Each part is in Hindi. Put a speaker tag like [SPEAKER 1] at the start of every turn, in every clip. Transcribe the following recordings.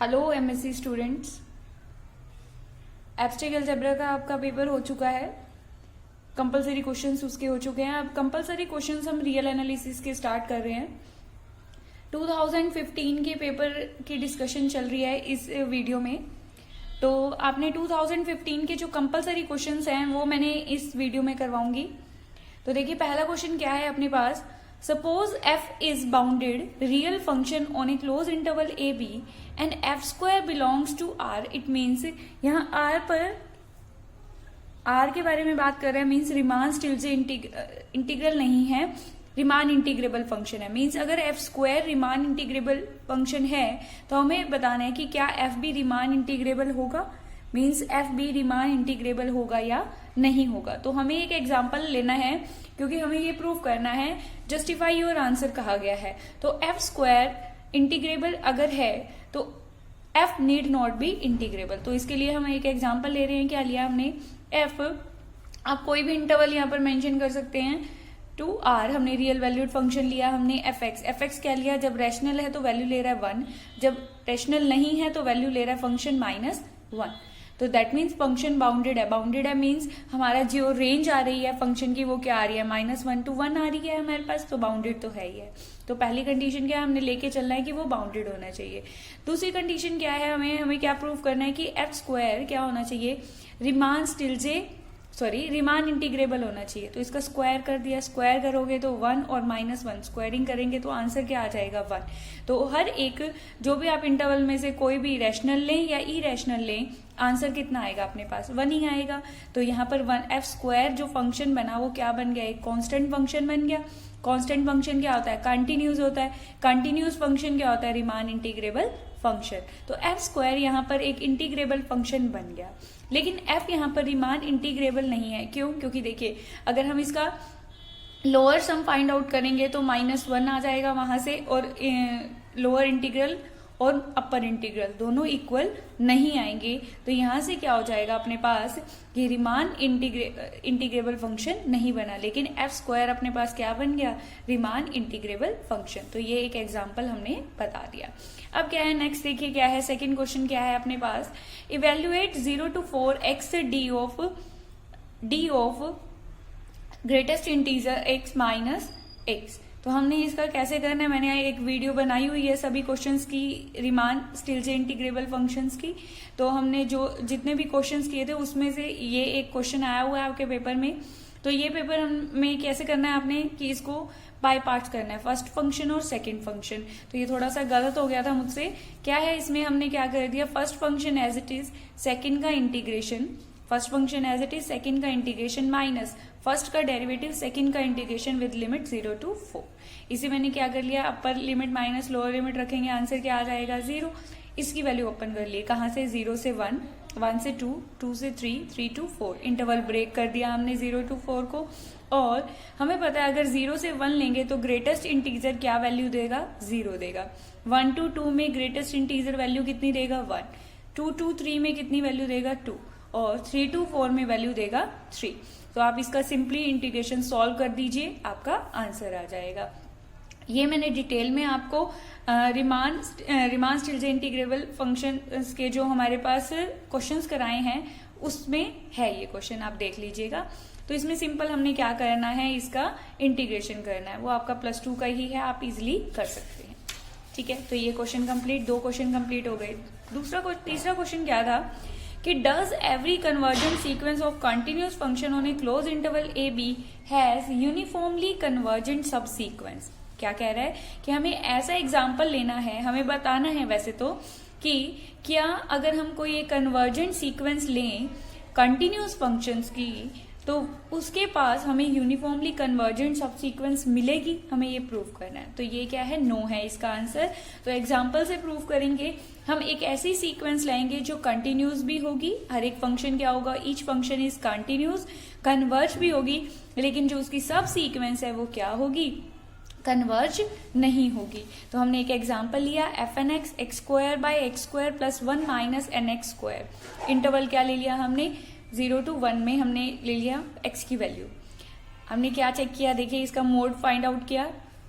[SPEAKER 1] Hello MSc students, abstract algebra का आपका पेपर हो चुका है। कंपलसरी क्वेश्चंस उसके हो चुके हैं। अब कंपलसरी क्वेश्चंस हम रियल एनालिसिस के स्टार्ट कर रहे हैं। 2015 के पेपर की डिस्कशन चल रही है इस वीडियो में। तो आपने 2015 के जो कंपलसरी क्वेश्चंस हैं वो मैंने इस वीडियो में करवाऊंगी। तो देखिए, पहला क्वेश्चन क्या है अपने पास। Suppose f is bounded real function on a closed interval a b and f square belongs to r. It means यहाँ r पर r के बारे में बात कर रहे हैं, means Riemann Stieltjes integral नहीं है, रिमान इंटीग्रेबल फंक्शन है। मीन्स अगर f square Riemann integrable function है तो हमें बताना है कि क्या f भी रिमान इंटीग्रेबल होगा, मीन्स एफ बी रिमान इंटीग्रेबल होगा या नहीं होगा। तो हमें एक एग्जाम्पल लेना है क्योंकि हमें ये प्रूव करना है। जस्टिफाई योर आंसर कहा गया है। तो एफ स्क्वायर इंटीग्रेबल अगर है तो F need not be integrable. तो इसके लिए हम एक एग्जाम्पल ले रहे हैं। क्या लिया हमने? एफ, आप कोई भी इंटरवल यहाँ पर मेंशन कर सकते हैं, टू आर। हमने रियल वैल्यूड फंक्शन लिया, हमने एफ एक्स क्या लिया? जब रैशनल है तो वैल्यू ले रहा है 1, जब रैशनल नहीं है तो वैल्यू ले रहा है फंक्शन -1। तो दैट मीन्स फंक्शन बाउंडेड है। बाउंडेड है मीन्स हमारा जो रेंज आ रही है फंक्शन की वो क्या आ रही है? -1 to 1 आ रही है हमारे पास, तो बाउंडेड तो है ही है। तो पहली कंडीशन क्या है, हमने लेके चलना है कि वो बाउंडेड होना चाहिए। दूसरी कंडीशन क्या है, हमें क्या प्रूव करना है कि एफ स्क्वायर क्या होना चाहिए? रिमान इंटीग्रेबल होना चाहिए। तो इसका स्क्वायर कर दिया, स्क्वायर करोगे तो 1 और -1, स्क्वायरिंग करेंगे तो आंसर क्या आ जाएगा? 1। तो हर एक जो भी आप इंटरवल में से कोई भी रैशनल लें या इरेशनल लें, आंसर कितना आएगा अपने पास? 1 ही आएगा। तो यहाँ पर 1 एफ स्क्वायर जो फंक्शन बना वो क्या बन गया? एक कांस्टेंट फंक्शन बन गया। कांस्टेंट फंक्शन क्या होता है? कंटिन्यूस होता है। कंटिन्यूस फंक्शन क्या होता है? Riemann integrable function. तो एफ स्क्वायर यहाँ पर एक इंटीग्रेबल फंक्शन बन गया। लेकिन एफ यहाँ पर रिमान इंटीग्रेबल नहीं है। क्यों? क्योंकि देखिए, अगर हम इसका लोअर सम फाइंड आउट करेंगे तो -1 आ जाएगा वहां से, और लोअर इंटीग्रल और अपर इंटीग्रल दोनों इक्वल नहीं आएंगे। तो यहां से क्या हो जाएगा अपने पास? ये रिमान इंटीग्रेबल फंक्शन नहीं बना, लेकिन एफ स्क्वायर अपने पास क्या बन गया? Riemann integrable function. तो ये एक एग्जाम्पल हमने बता दिया। अब क्या है नेक्स्ट, देखिए क्या है सेकंड क्वेश्चन। क्या है अपने पास? Evaluate 0 to 4 x d of greatest integer x minus x। तो हमने इसका कैसे करना है, मैंने एक वीडियो बनाई हुई है सभी क्वेश्चंस की, Riemann still say integrable functions की। तो हमने जो जितने भी क्वेश्चंस किए थे उसमें से ये एक क्वेश्चन आया हुआ है आपके पेपर में। तो ये पेपर हमें कैसे करना है आपने कि इसको बाय पार्ट्स करना है, फर्स्ट फंक्शन और सेकंड फंक्शन। तो ये थोड़ा सा गलत हो गया था मुझसे। क्या है इसमें हमने क्या कर दिया? First function as it is, second का integration, first function as it is, second का इंटीग्रेशन माइनस फर्स्ट का डेरिवेटिव, सेकंड का इंटीग्रेशन विद लिमिट 0 to 4। इसे मैंने क्या कर लिया? Upper limit minus lower limit रखेंगे, आंसर क्या आ जाएगा? 0। इसकी वैल्यू ओपन कर ली, कहां से? 0 से 1, 1 से 2, 2 से 3, 3 to 4। इंटरवल ब्रेक कर दिया हमने 0 to 4 को। और हमें पता है अगर 0 से 1 लेंगे तो ग्रेटेस्ट इंटीजर क्या वैल्यू देगा? 0 देगा। 1 to 2 में ग्रेटेस्ट इंटीजर वैल्यू कितनी देगा? 1। 2 to 3 में कितनी वैल्यू देगा? 2। और 3 to 4 में वैल्यू देगा 3। तो आप इसका सिंपली इंटीग्रेशन सॉल्व कर दीजिए, आपका आंसर आ जाएगा। ये मैंने डिटेल में आपको Riemann still say integrable function के जो हमारे पास क्वेश्चंस कराए हैं उसमें है ये क्वेश्चन, आप देख लीजिएगा। तो इसमें सिंपल हमने क्या करना है, इसका इंटीग्रेशन करना है। वो आपका +2 का ही है, आप इजिली कर सकते हैं। ठीक है, तो ये क्वेश्चन कंप्लीट, 2 क्वेश्चन कंप्लीट हो गए। तीसरा क्वेश्चन क्या था कि does every convergent sequence of continuous function on a close interval A B has uniformly convergent subsequence. क्या कह रहा है कि हमें ऐसा एग्जाम्पल लेना है, हमें बताना है वैसे तो कि क्या अगर हम कोई एक कन्वर्जेंट सीक्वेंस लें कंटिन्यूस फंक्शंस की तो उसके पास हमें यूनिफॉर्मली कन्वर्जेंट सब सीक्वेंस मिलेगी, हमें ये प्रूव करना है। तो ये क्या है? नो है इसका आंसर। तो एग्जाम्पल से प्रूव करेंगे। हम एक ऐसी सीक्वेंस लाएंगे जो कंटिन्यूस भी होगी, हर एक फंक्शन क्या होगा? Each function is continuous, converge भी होगी, लेकिन जो उसकी सब सीक्वेंस है वो क्या होगी? कन्वर्ज नहीं होगी। तो हमने एक एग्जाम्पल लिया, fn(x) x² + 1 - nx²। इंटरवल क्या ले लिया हमने? 0 to 1 में हमने ले लिया x की वैल्यू। हमने क्या चेक किया? देखिए इसका मोड फाइंड आउट किया।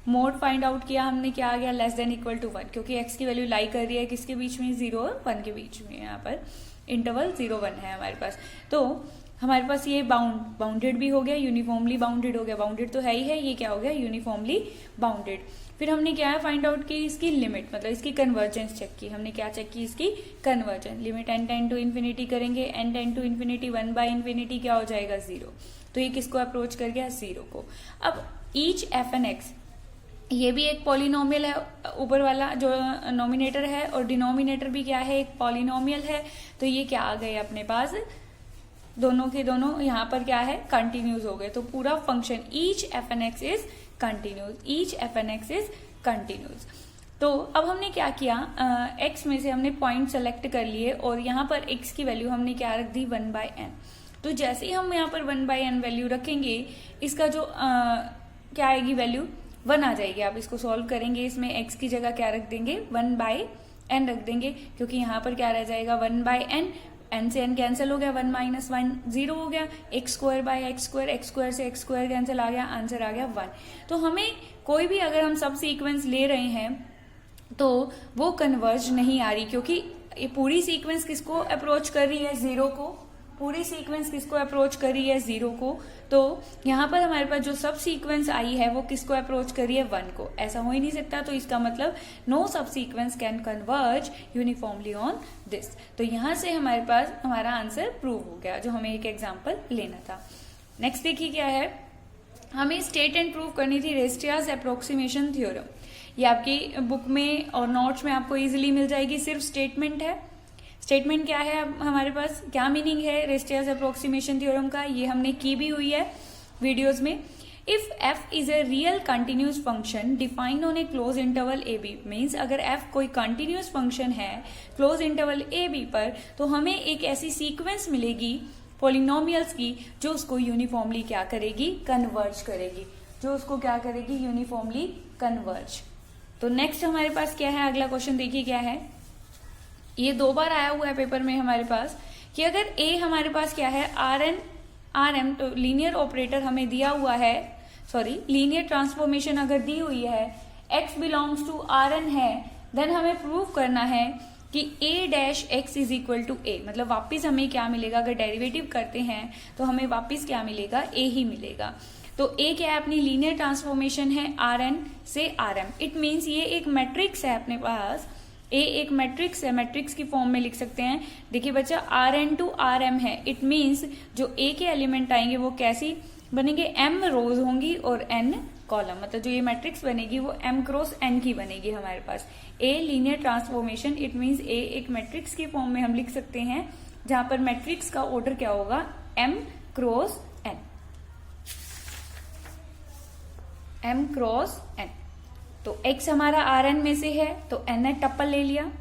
[SPEAKER 1] मोड फाइंड आउट किया हमने, क्या आ गया, लेस देन इक्वल टू 1, क्योंकि एक्स की वैल्यू लाई कर रही है किसके बीच में, 0 और 1 के बीच में, यहाँ पर इंटरवल 0-1 है हमारे पास। तो हमारे पास ये बाउंडेड भी हो गया, यूनिफॉर्मली बाउंडेड हो गया, बाउंडेड तो है ही है, ये क्या हो गया, यूनिफॉर्मली बाउंडेड। फिर हमने क्या है फाइंड आउट की, इसकी लिमिट, मतलब इसकी कन्वर्जेंस चेक की। हमने क्या चेक की, इसकी convergence. Limit n tend to infinity करेंगे, n टेंड टू इन्फिनिटी 1/∞ क्या हो जाएगा, 0। तो ये किसको अप्रोच कर गया, 0 को। अब ईच f(x), ये भी एक पॉलिनोमियल है, ऊपर वाला जो नोमिनेटर है, और डिनोमिनेटर भी क्या है, एक पॉलिनोमियल है। तो ये क्या आ गए अपने पास, दोनों के दोनों यहाँ पर क्या है, कंटिन्यूज हो गए। तो पूरा function each f(x) is continues, each f(x) is continues. तो अब हमने क्या किया, x में से हमने पॉइंट सेलेक्ट कर लिए, और यहाँ पर x की वैल्यू हमने क्या रख दी, 1/n। तो जैसे ही हम यहाँ पर 1/n वैल्यू रखेंगे, इसका जो क्या आएगी वैल्यू, 1 आ जाएगी। आप इसको सॉल्व करेंगे, इसमें x की जगह क्या रख देंगे, 1/n रख देंगे, क्योंकि यहाँ पर क्या रह जाएगा, 1/n, n से n कैंसिल हो गया, 1 - 1 0 हो गया, x² से x² कैंसिल आ गया, आंसर आ गया 1। तो हमें कोई भी अगर हम सब सीक्वेंस ले रहे हैं तो वो कन्वर्ज नहीं आ रही, क्योंकि ये पूरी सीक्वेंस किसको अप्रोच कर रही है, 0 को। पूरी सीक्वेंस किसको अप्रोच कर रही है, 0 को। तो यहाँ पर हमारे पास जो सब सीक्वेंस आई है वो किसको अप्रोच कर रही है, 1 को। ऐसा हो ही नहीं सकता, तो इसका मतलब नो सब sequence can converge uniformly on this. तो यहाँ से हमारे पास हमारा आंसर प्रूव हो गया, जो हमें एक एग्जाम्पल लेना था। नेक्स्ट देखिए क्या है, हमें स्टेट एंड प्रूव करनी थी रेस्टियाज अप्रोक्सीमेशन थ्योरम। ये आपकी बुक में और नोट्स में आपको इजीली मिल जाएगी, सिर्फ स्टेटमेंट है। स्टेटमेंट क्या है, अब हमारे पास क्या मीनिंग है रेस्टियाज अप्रोक्सीमेशन थ्योरम का, ये हमने की भी हुई है वीडियोस में। If f is a real continuous function defined on a close interval a b, means अगर f कोई कंटिन्यूस फंक्शन है क्लोज इंटरवल a b पर, तो हमें एक ऐसी सीक्वेंस मिलेगी पॉलिनोमियल्स की जो उसको यूनिफॉर्मली क्या करेगी, कन्वर्ज करेगी, जो उसको क्या करेगी, यूनिफॉर्मली कन्वर्ज। तो नेक्स्ट हमारे पास क्या है, अगला क्वेश्चन देखिए क्या है, ये 2 बार आया हुआ है पेपर में हमारे पास, कि अगर a हमारे पास क्या है, rm, तो लीनियर ऑपरेटर हमें दिया हुआ है, लीनियर ट्रांसफॉर्मेशन अगर दी हुई है, x बिलोंग्स टू Rn है, देन हमें प्रूव करना है कि a-x is equal to a, मतलब वापिस हमें क्या मिलेगा, अगर डेरिवेटिव करते हैं तो हमें वापिस क्या मिलेगा, a ही मिलेगा। तो a क्या है, अपनी लीनियर ट्रांसफॉर्मेशन है Rn से Rm। इट मीन्स ये एक मैट्रिक्स है अपने पास, A एक मैट्रिक्स है, मैट्रिक्स की फॉर्म में लिख सकते हैं। देखिए बच्चा, Rn टू Rm है, इट मीन्स जो A के एलिमेंट आएंगे वो कैसी बनेंगे, m रोज होंगी और n कॉलम, मतलब जो ये मैट्रिक्स बनेगी वो m क्रॉस n की बनेगी हमारे पास। A linear transformation, it means A एक मैट्रिक्स की फॉर्म में हम लिख सकते हैं, जहां पर मैट्रिक्स का ऑर्डर क्या होगा, m क्रॉस n। तो x हमारा Rn में से है, तो n ने टप्पल ले लिया,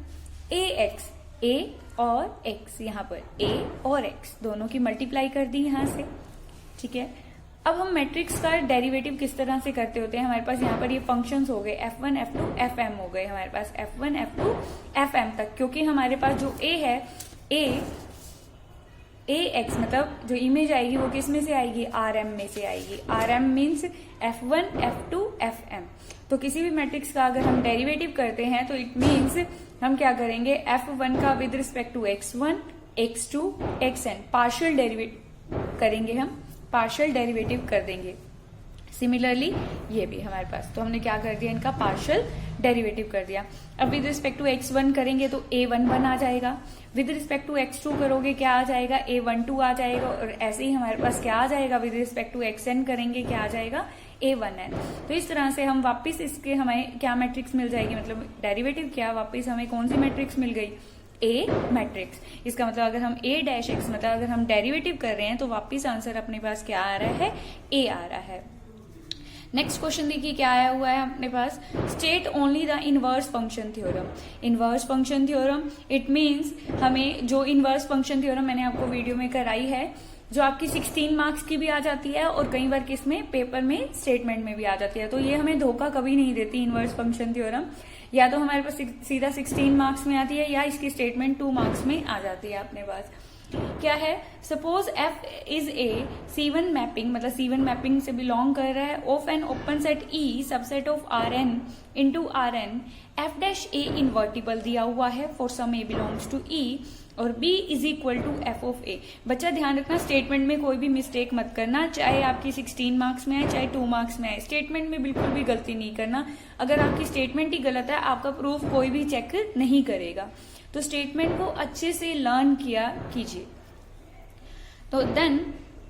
[SPEAKER 1] a और x, यहाँ पर a और x दोनों की मल्टीप्लाई कर दी यहाँ से, ठीक है। अब हम मैट्रिक्स का डेरिवेटिव किस तरह से करते होते हैं, हमारे पास यहाँ पर ये फंक्शंस हो गए, f1 f2 fm हो गए हमारे पास, f1 f2 fm तक, क्योंकि हमारे पास जो a है, ax मतलब जो इमेज आएगी वो किस में से आएगी, Rm में से आएगी। Rm means f1 f2 fm। तो किसी भी मैट्रिक्स का अगर हम डेरिवेटिव करते हैं तो इट मीन्स हम क्या करेंगे, f1 का with respect to x1 x2 xn partial derivative करेंगे, हम पार्शियल डेरिवेटिव कर देंगे। सिमिलरली ये भी हमारे पास, तो हमने क्या कर दिया, इनका पार्शियल डेरिवेटिव कर दिया। अब विद रिस्पेक्ट टू x1 करेंगे तो a11 आ जाएगा, विद रिस्पेक्ट टू x2 करोगे क्या आ जाएगा, a12 आ जाएगा, और ऐसे ही हमारे पास क्या आ जाएगा, विद रिस्पेक्ट टू xn करेंगे क्या आ जाएगा, a1n। तो इस तरह से हम वापस इसके हमें क्या मैट्रिक्स मिल जाएगी, मतलब डेरिवेटिव क्या, वापस हमें कौन सी मैट्रिक्स मिल गई, a मैट्रिक्स। इसका मतलब अगर हम a-x मतलब अगर हम डेरिवेटिव कर रहे हैं तो वापस आंसर अपने पास क्या आ रहा है, a आ रहा है। नेक्स्ट क्वेश्चन देखिए क्या आया हुआ है अपने पास, state only the inverse function theorem. Inverse function theorem, it means हमें जो इनवर्स फंक्शन थ्योरम मैंने आपको वीडियो में कराई है, जो आपकी 16 मार्क्स की भी आ जाती है और कई बार किसमें, पेपर में स्टेटमेंट में भी आ जाती है। तो ये हमें धोखा कभी नहीं देती इनवर्स फंक्शन थ्योरम, या तो हमारे पास सीधा 16 मार्क्स में आती है या इसकी स्टेटमेंट 2 मार्क्स में आ जाती है अपने पास। क्या है, suppose F is a C1 mapping, मतलब C1 मैपिंग से बिलोंग कर रहा है of an open set E subset of Rn into Rn, F dash A invertible दिया हुआ है for some A belongs to E, और B is equal to F of A. बच्चा ध्यान रखना, स्टेटमेंट में कोई भी मिस्टेक मत करना, चाहे आपकी 16 मार्क्स में आए चाहे 2 मार्क्स में आए, स्टेटमेंट में बिल्कुल भी गलती नहीं करना। अगर आपकी स्टेटमेंट ही गलत है, आपका प्रूफ कोई भी चेक नहीं करेगा। तो स्टेटमेंट को अच्छे से लर्न किया कीजिए। तो then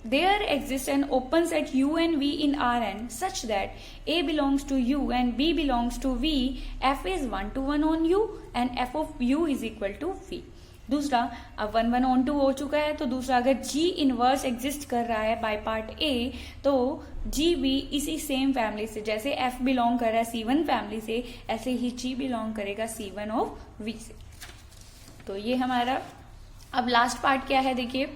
[SPEAKER 1] there exists an open set U and V in Rn such that A belongs to U and B belongs to V, F is 1 to 1 on U and F of U is equal to V। दूसरा, अब 1 1 on 2 हो चुका है, तो दूसरा अगर G इनवर्स एग्जिस्ट कर रहा है बाय पार्ट A, तो G भी इसी सेम फैमिली से, जैसे F बिलोंग कर रहा है C1 फैमिली से, ऐसे ही G बिलोंग करेगा C1 ऑफ V से। तो ये हमारा अब लास्ट पार्ट क्या है, देखिए,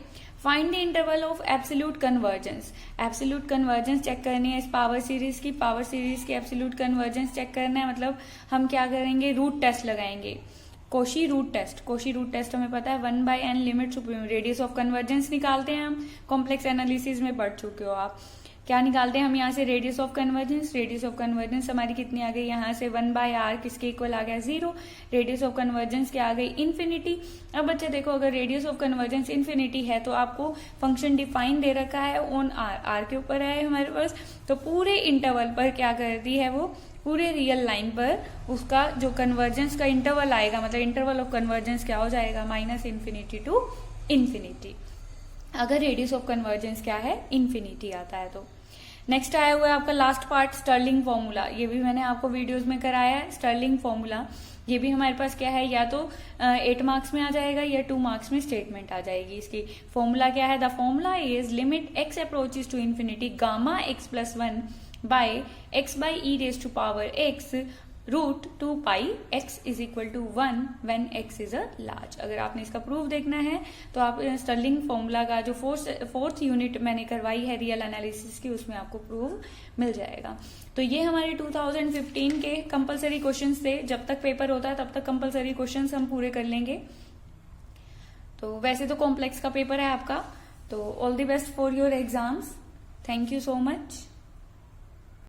[SPEAKER 1] find the interval of absolute convergence. Absolute convergence check करनी है इस पावर सीरीज की, पावर सीरीज की एब्सोल्यूट कन्वर्जेंस चेक करना है, मतलब हम क्या करेंगे, रूट टेस्ट लगाएंगे, Cauchy root test. Cauchy root test हमें पता है 1/n limit supreme radius of convergence निकालते हैं हम, कॉम्प्लेक्स एनालिसिस में पढ़ चुके हो आप। क्या निकालते हैं हम यहाँ से, radius of convergence. Radius of convergence हमारी कितनी आ गई, यहाँ से 1/r किसके इक्वल आ गया, 0। रेडियस ऑफ कन्वर्जेंस क्या आ गई, इन्फिनिटी। अब बच्चे देखो, अगर रेडियस ऑफ कन्वर्जेंस इन्फिनिटी है तो आपको फंक्शन डिफाइन दे रखा है ऑन r के ऊपर है हमारे पास, तो पूरे इंटरवल पर क्या कर दी है वो, पूरे रियल लाइन पर उसका जो कन्वर्जेंस का इंटरवल आएगा, मतलब इंटरवल ऑफ कन्वर्जेंस क्या हो जाएगा, -इन्फिनिटी टू इन्फिनिटी, अगर रेडियस ऑफ कन्वर्जेंस क्या है, इन्फिनिटी आता है तो। नेक्स्ट आया हुआ है आपका लास्ट पार्ट, स्टर्लिंग फॉर्मूला। ये भी मैंने आपको वीडियोस में कराया है, स्टर्लिंग फॉर्मूला। ये भी हमारे पास क्या है, या तो 8 मार्क्स में आ जाएगा या 2 मार्क्स में स्टेटमेंट आ जाएगी। इसकी फॉर्मूला क्या है, the formula is limit x approaches to infinity gamma x plus 1 by x by e raise to power x root 2 pi x is equal to 1 when x is a large. अगर आपने इसका प्रूफ देखना है तो आप स्टर्लिंग फॉर्मूला का जो फोर्थ यूनिट मैंने करवाई है रियल एनालिसिस की, उसमें आपको प्रूफ मिल जाएगा। तो ये हमारे 2015 के कंपलसरी क्वेश्चंस थे। जब तक पेपर होता है तब तक कंपलसरी क्वेश्चंस हम पूरे कर लेंगे। तो वैसे तो कॉम्प्लेक्स का पेपर है आपका, तो all the best for your exams. Thank you so much.